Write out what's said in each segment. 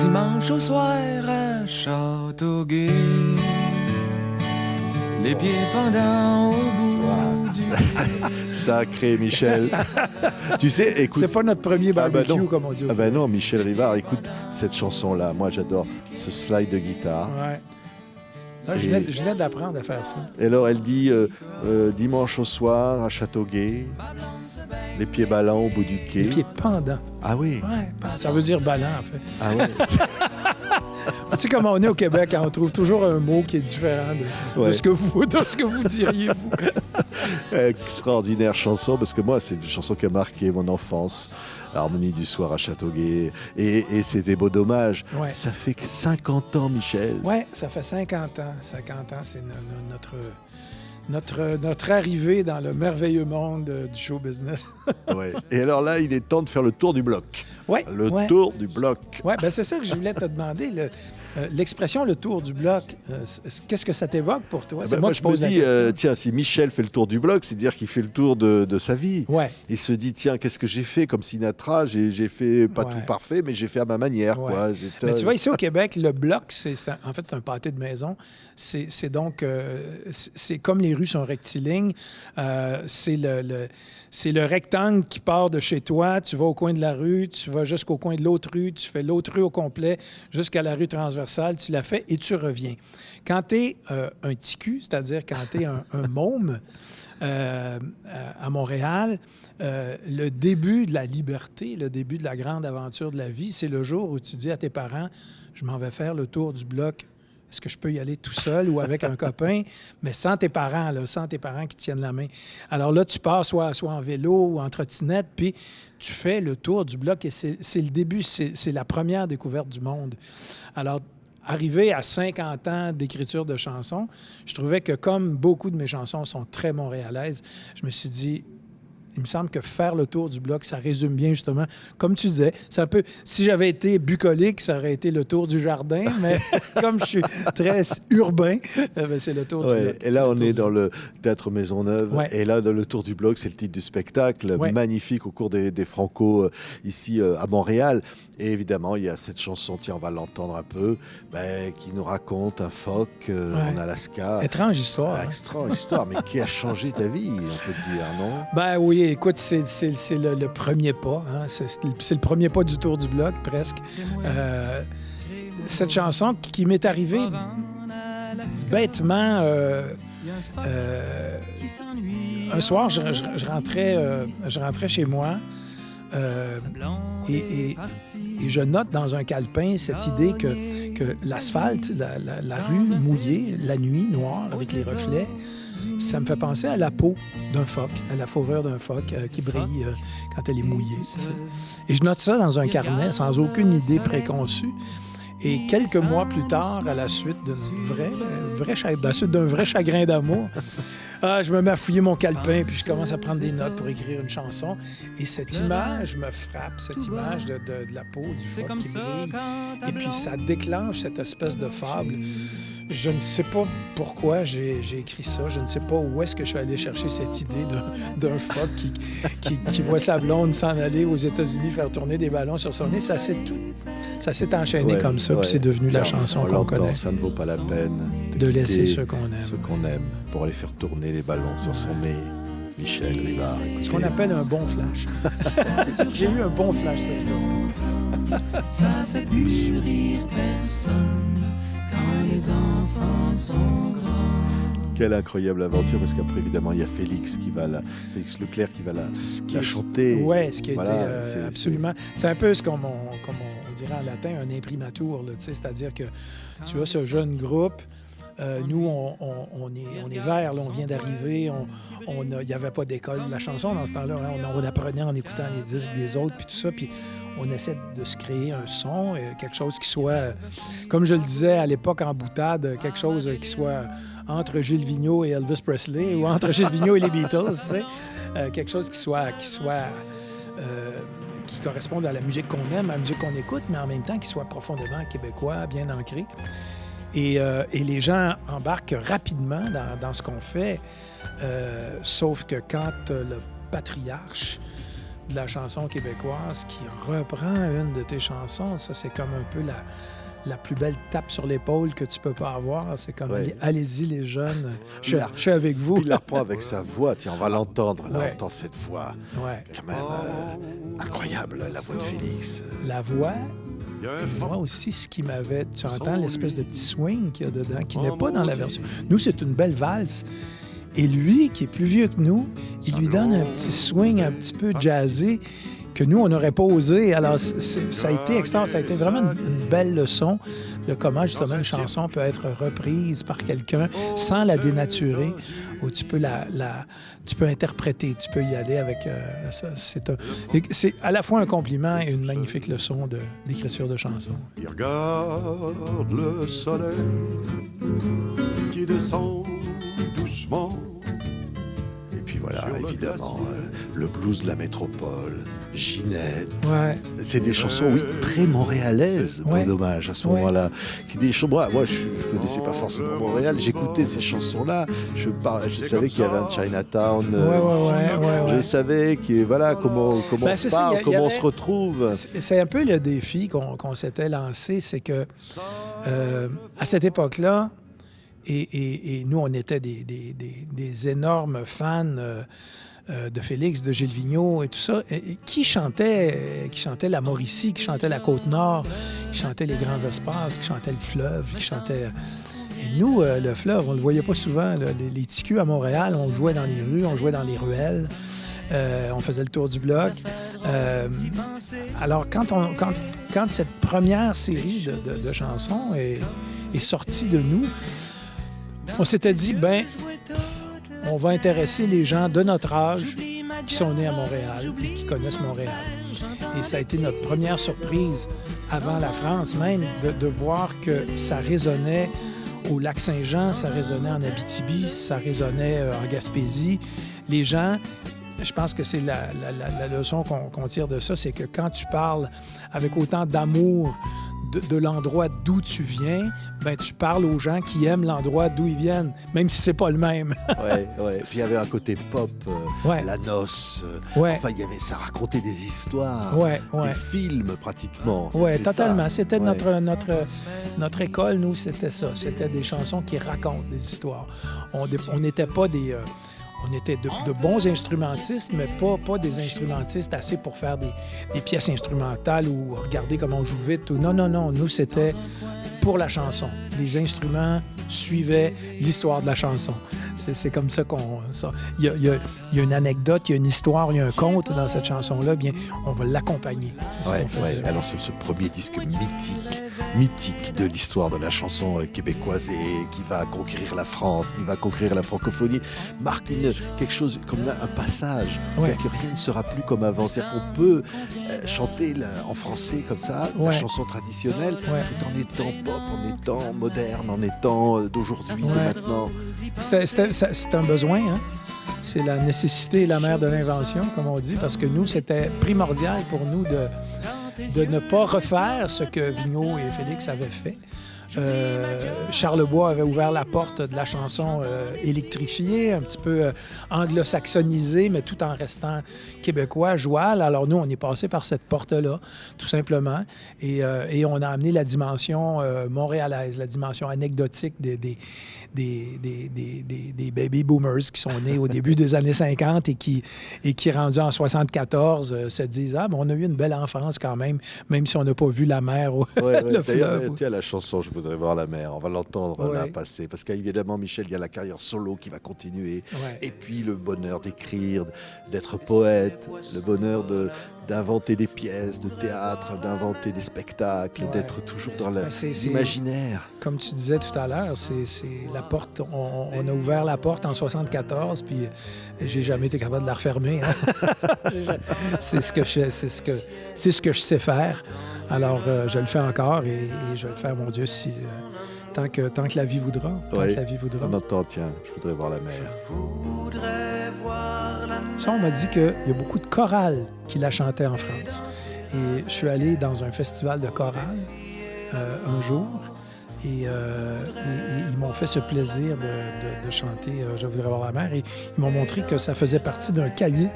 Dimanche au soir à Châteauguay, les pieds pendants au bout du quai. Sacré Michel. Tu sais, écoute... C'est pas notre premier barbecue, non. comme on dit. Ah ben non, Michel Rivard, écoute cette chanson-là. Moi, j'adore ce slide de guitare. Ouais. Là, je venais d'apprendre à faire ça. Et alors, elle dit dimanche au soir à Châteauguay, les pieds ballants au bout du quai. Les pieds pendants. Ah oui. Ouais, ça veut dire ballant, en fait. Ah ouais. Tu sais, comme on est au Québec, on trouve toujours un mot qui est différent de Ouais. ce que vous diriez, vous. Extraordinaire chanson, parce que moi, c'est une chanson qui a marqué mon enfance. L'harmonie du soir à Châteauguay. Et c'est des beaux dommages. Ouais. Ça fait que 50 ans, Michel. Oui, ça fait 50 ans. 50 ans, c'est notre arrivée dans le merveilleux monde du show business. Ouais. Et alors là, il est temps de faire le tour du bloc. Ouais, Le tour du bloc. Oui, ben c'est ça que je voulais te demander. L'expression « le tour du bloc », qu'est-ce que ça t'évoque pour toi? C'est moi, qui je me pose la dis, question. tiens, si Michel fait le tour du bloc, c'est-à-dire qu'il fait le tour de sa vie. Ouais. Il se dit, tiens, qu'est-ce que j'ai fait comme Sinatra? J'ai fait pas Ouais. tout parfait, mais j'ai fait à ma manière. Ouais. Quoi. Mais tu vois, ici au Québec, le bloc, c'est un pâté de maison. C'est donc... c'est comme les rues sont rectilignes. C'est le rectangle qui part de chez toi. Tu vas au coin de la rue, tu vas jusqu'au coin de l'autre rue, tu fais l'autre rue au complet jusqu'à la rue transversale, tu la fais et tu reviens. Quand tu es un ticu, c'est-à-dire quand tu es un môme à Montréal, le début de la liberté, le début de la grande aventure de la vie, c'est le jour où tu dis à tes parents, je m'en vais faire le tour du bloc. Est-ce que je peux y aller tout seul ou avec un copain, mais sans tes parents, là, sans tes parents qui tiennent la main. Alors là, tu pars soit en vélo ou en trottinette, puis tu fais le tour du bloc et c'est le début, c'est la première découverte du monde. Alors, arrivé à 50 ans d'écriture de chansons, je trouvais que comme beaucoup de mes chansons sont très montréalaises, je me suis dit... Il me semble que faire le tour du bloc, ça résume bien, justement. Comme tu disais, c'est un peu... Si j'avais été bucolique, ça aurait été le tour du jardin, mais comme je suis très urbain, c'est le tour du bloc. Et là, on est dans le Théâtre Maisonneuve. Ouais. Et là, dans le Tour du bloc, c'est le titre du spectacle. Ouais. Magnifique au cours des Franco ici à Montréal. Et évidemment, il y a cette chanson, tiens, on va l'entendre un peu, qui nous raconte un phoque en Alaska. Étrange histoire. Ah, étrange histoire, mais qui a changé ta vie, on peut dire, non? Ben oui, écoute, c'est le premier pas. Hein? C'est le premier pas du tour du bloc, presque. Cette chanson qui m'est arrivée bêtement... un soir, je rentrais chez moi et je note dans un calepin cette idée que l'asphalte, la rue mouillée, la nuit noire avec les reflets, ça me fait penser à la peau d'un phoque, à la fourrure d'un phoque qui brille quand elle est mouillée. Tu sais. Et je note ça dans un carnet sans aucune idée préconçue. Et quelques mois plus tard, à la suite d'un vrai chagrin d'amour, je me mets à fouiller mon calepin, puis je commence à prendre des notes pour écrire une chanson. Et cette image me frappe, cette image de la peau du phoque qui brille. Et puis ça déclenche cette espèce de fable. Je ne sais pas pourquoi j'ai écrit ça. Je ne sais pas où est-ce que je suis allé chercher cette idée d'un phoque qui voit sa blonde s'en aller aux États-Unis faire tourner des ballons sur son nez. Ça s'est enchaîné comme ça, puis c'est devenu la chanson qu'on connaît. Ça ne vaut pas la peine de laisser ceux qu'on aime. Ceux qu'on aime pour aller faire tourner les ballons sur son nez. Michel Rivard. Ce qu'on appelle un bon flash. J'ai eu un bon flash cette fois. Ça fait plus rire personne quand les enfants sont grands. Quelle incroyable aventure, parce qu'après, évidemment, il y a Félix Leclerc qui va la chanter. Oui, ce qui a été c'est absolument... C'est un peu comme on dirait en latin, un imprimatur, là, c'est-à-dire que tu as ce jeune groupe. Nous, on est verts, là, on vient d'arriver, il n'y avait pas d'école de la chanson dans ce temps-là. Hein, on apprenait en écoutant les disques des autres, puis tout ça, puis on essaie de se créer un son, quelque chose qui soit, comme je le disais à l'époque en boutade, quelque chose qui soit entre Gilles Vigneault et Elvis Presley, ou entre Gilles Vigneault et les Beatles, tu sais, quelque chose qui corresponde à la musique qu'on aime, à la musique qu'on écoute, mais en même temps qui soit profondément québécois, bien ancré. Et les gens embarquent rapidement dans ce qu'on fait, sauf que quand le patriarche de la chanson québécoise qui reprend une de tes chansons. Ça, c'est comme un peu la plus belle tape sur l'épaule que tu peux pas avoir. C'est comme, allez-y les jeunes, je suis avec vous. Puis il la reprend avec sa voix. Tiens, on va l'entendre. Là, Ouais. on entend cette voix. Ouais. Quand même incroyable, la voix de Félix. La voix, moi aussi, ce qui m'avait... Tu entends l'espèce de petit swing qu'il y a dedans, qui n'est pas dans la version. Nous, c'est une belle valse. Et lui, qui est plus vieux que nous, il lui donne un petit swing un petit peu jazzé que nous, on n'aurait pas osé. Alors, ça a été extraordinaire. Ça a été vraiment une belle leçon de comment, justement, une chanson peut être reprise par quelqu'un sans la dénaturer, où tu peux tu peux interpréter, tu peux y aller avec ça. C'est à la fois un compliment et une magnifique leçon d'écriture de chansons. Il regarde le soleil qui descend doucement. Et puis voilà, évidemment, le blues de la métropole, Ginette. Ouais. C'est des chansons, oui, très montréalaises, Ouais. pour dommage, à ce moment-là. Moi, je ne connaissais pas forcément Montréal, j'écoutais ces chansons-là. Je savais qu'il y avait un Chinatown ici. Je savais comment on se parle, comment on se retrouve. C'est un peu le défi qu'on s'était lancé, c'est que à cette époque-là, et nous, on était des énormes fans de Félix, de Gilles Vigneault et tout ça, et qui chantait la Mauricie, qui chantait la Côte-Nord, qui chantait les grands espaces, qui chantait le fleuve, qui chantait... Et nous, le fleuve, on le voyait pas souvent. Là. Les TQ à Montréal, on jouait dans les rues, on jouait dans les ruelles, on faisait le tour du bloc. Alors, quand cette première série de chansons est sortie de nous, on s'était dit, on va intéresser les gens de notre âge qui sont nés à Montréal et qui connaissent Montréal. Et ça a été notre première surprise avant la France même de voir que ça résonnait au Lac-Saint-Jean, ça résonnait en Abitibi, ça résonnait en Gaspésie. Les gens, je pense que c'est la leçon qu'on tire de ça, c'est que quand tu parles avec autant d'amour de l'endroit d'où tu viens, tu parles aux gens qui aiment l'endroit d'où ils viennent, même si c'est pas le même. Oui. Puis il y avait un côté pop, la noce. Ça racontait des histoires, des films pratiquement. Oui, totalement. Ça. C'était notre école, nous, c'était ça. C'était des chansons qui racontent des histoires. On n'était pas des... On était de bons instrumentistes, mais pas des instrumentistes assez pour faire des pièces instrumentales ou regarder comment on joue vite. Non. Nous, c'était pour la chanson. Les instruments suivaient l'histoire de la chanson. C'est comme ça qu'on... Il y a une anecdote, il y a une histoire, il y a un conte dans cette chanson-là. Bien, on va l'accompagner. Alors, ce premier disque mythique de l'histoire de la chanson québécoise et qui va conquérir la France, qui va conquérir la francophonie, marque quelque chose comme un passage. C'est-à-dire que rien ne sera plus comme avant. C'est-à-dire qu'on peut chanter en français comme ça, la chanson traditionnelle, tout en étant pop, en étant moderne, en étant d'aujourd'hui, de maintenant. C'est un besoin, hein? C'est la nécessité et la mère de l'invention, comme on dit, parce que nous, c'était primordial pour nous de ne pas refaire ce que Vigneault et Félix avaient fait. Charles Bois avait ouvert la porte de la chanson électrifiée, un petit peu anglo-saxonisée, mais tout en restant québécois, joual. Alors nous, on est passé par cette porte-là, tout simplement, et on a amené la dimension montréalaise, la dimension anecdotique des baby boomers qui sont nés au début des années 50 et qui rendus en 74, se disent « Ah, on a eu une belle enfance quand même si on n'a pas vu la mer ou le fleuve. » Tiens, la chanson « Je voudrais voir la mer », on va l'entendre là passer, parce qu'évidemment, Michel, il y a la carrière solo qui va continuer, et puis le bonheur d'écrire, d'être poète, le bonheur d'inventer des pièces de théâtre, d'inventer des spectacles, d'être toujours dans l'imaginaire. Comme tu disais tout à l'heure, c'est la porte. On a ouvert la porte en 74, puis j'ai jamais été capable de la refermer. Hein. C'est ce que je sais faire. Alors, je le fais encore et je vais le faire, mon Dieu, tant que la vie voudra. On entend, tiens, je voudrais voir la mer. Ça, on m'a dit qu'il y a beaucoup de chorales qui la chantaient en France. Et je suis allé dans un festival de chorale un jour ils m'ont fait ce plaisir de chanter Je voudrais voir la mer. Et ils m'ont montré que ça faisait partie d'un cahier,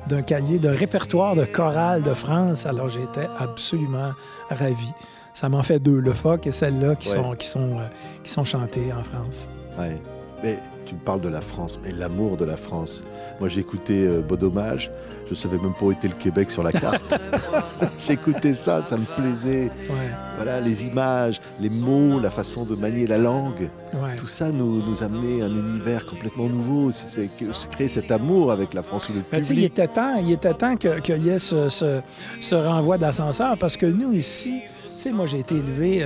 d'un répertoire de chorale de France. Alors, j'étais absolument ravi. Ça m'en fait deux, le phoque et celle-là qui sont chantées en France. Ouais. Mais tu me parles de la France, mais l'amour de la France. Moi, j'ai écouté Beau Dommage. Je ne savais même pas où était le Québec sur la carte. J'écoutais ça me plaisait. Ouais. Voilà, les images, les mots, la façon de manier la langue. Ouais. Tout ça nous amenait un univers complètement nouveau. C'est créer cet amour avec la France ou le Ben, public. il était temps qu'il y ait ce renvoi d'ascenseur parce que nous, ici, moi, j'ai été élevé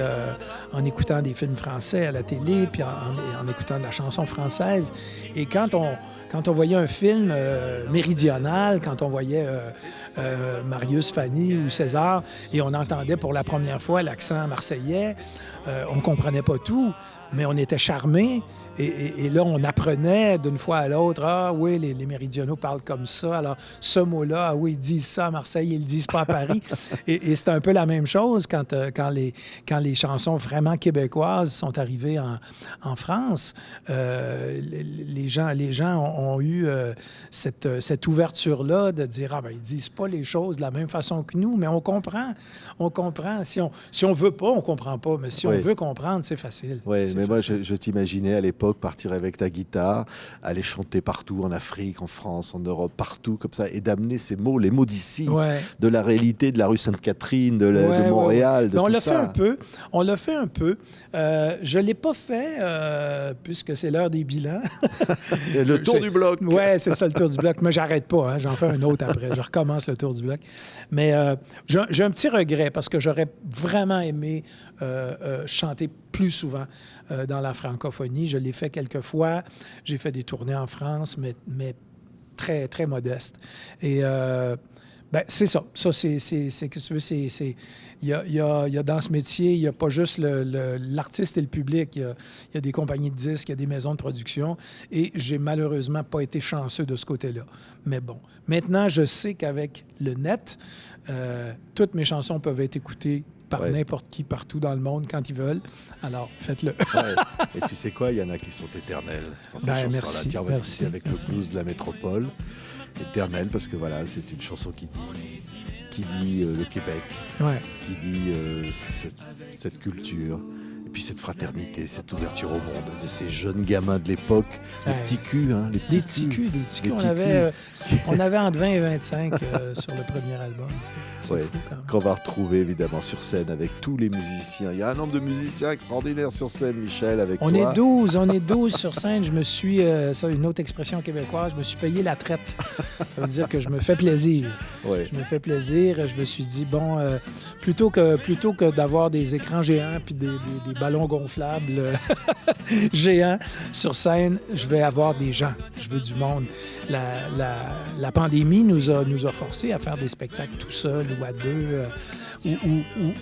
en écoutant des films français à la télé, puis en écoutant de la chanson française. Et quand on voyait un film méridional, quand on voyait Marius, Fanny ou César, et on entendait pour la première fois l'accent marseillais, on ne comprenait pas tout, mais on était charmés. Et là, on apprenait d'une fois à l'autre, ah oui, les méridionaux parlent comme ça. Alors, ce mot-là, ah oui, ils disent ça à Marseille, ils le disent pas à Paris. et c'est un peu la même chose quand les chansons vraiment québécoises sont arrivées en France. Les gens ont eu cette ouverture-là de dire, ah ben ils disent pas les choses de la même façon que nous, mais on comprend. On comprend. Si on veut pas, on comprend pas. Mais si on veut comprendre, c'est facile. Oui, mais moi, facile. je t'imaginais à l'époque partir avec ta guitare, aller chanter partout, en Afrique, en France, en Europe, partout, comme ça, et d'amener ces mots, les mots d'ici, de la réalité de la rue Sainte-Catherine, de Montréal, de on tout l'a ça. On l'a fait un peu. Je ne l'ai pas fait, puisque c'est l'heure des bilans. Le tour du bloc. Oui, c'est ça, le tour du bloc. Mais j'arrête pas, hein. J'en fais un autre après. Je recommence le tour du bloc. Mais j'ai un petit regret, parce que j'aurais vraiment aimé chanter plus souvent dans la francophonie. Je l'ai fait quelques fois. J'ai fait des tournées en France, mais très, très modestes. Et c'est ça. Ça, c'est que tu veux, il y a dans ce métier, il n'y a pas juste l'artiste et le public. Il y a des compagnies de disques, il y a des maisons de production. Et j'ai malheureusement pas été chanceux de ce côté-là. Mais bon, maintenant, je sais qu'avec le net, toutes mes chansons peuvent être écoutées par n'importe qui, partout dans le monde, quand ils veulent. Alors, faites-le. Et tu sais quoi, il y en a qui sont éternels dans cette chanson-là. Tiens, on va citer avec le blues de la métropole. Éternel, parce que voilà, c'est une chanson qui dit le Québec, qui dit cette culture, et puis cette fraternité, cette ouverture au monde, de ces jeunes gamins de l'époque, les petits culs, hein, les petits culs. On avait entre 20 et 25 sur le premier album. C'est fou quand même. Qu'on va retrouver évidemment sur scène avec tous les musiciens. Il y a un nombre de musiciens extraordinaires sur scène, Michel, avec toi. On est 12 sur scène. Je me suis, ça une autre expression québécoise, je me suis payé la traite. Ça veut dire que je me fais plaisir. Je me fais plaisir. Je me suis dit, bon, plutôt que d'avoir des écrans géants puis des ballons gonflables géants sur scène, je vais avoir des gens. Je veux du monde. La pandémie nous a forcés à faire des spectacles tout seuls ou à deux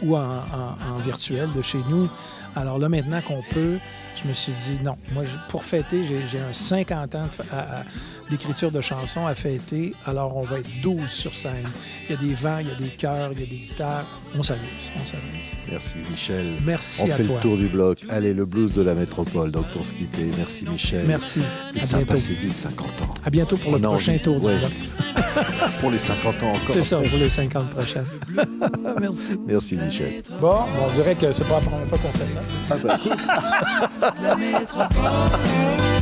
ou en virtuel de chez nous. Alors là, maintenant qu'on peut, je me suis dit non. Moi, pour fêter, j'ai un 50 ans d'écriture de chansons à fêter. Alors, on va être 12 sur scène. Il y a des vents, il y a des chœurs, il y a des guitares. On s'amuse. Merci, Michel. Merci à toi. On fait le tour du bloc. Allez, le blues de la métropole. Donc, pour se quitter, merci, Michel. Merci. Et ça a passé vite, 50 ans. À bientôt pour le prochain tour du bloc. Pour les 50 ans encore. C'est ça, pour les 50 prochaines. Merci. Merci, Michel. Bon, on dirait que c'est pas la première fois qu'on fait ça. Ah bah écoute. La métropole.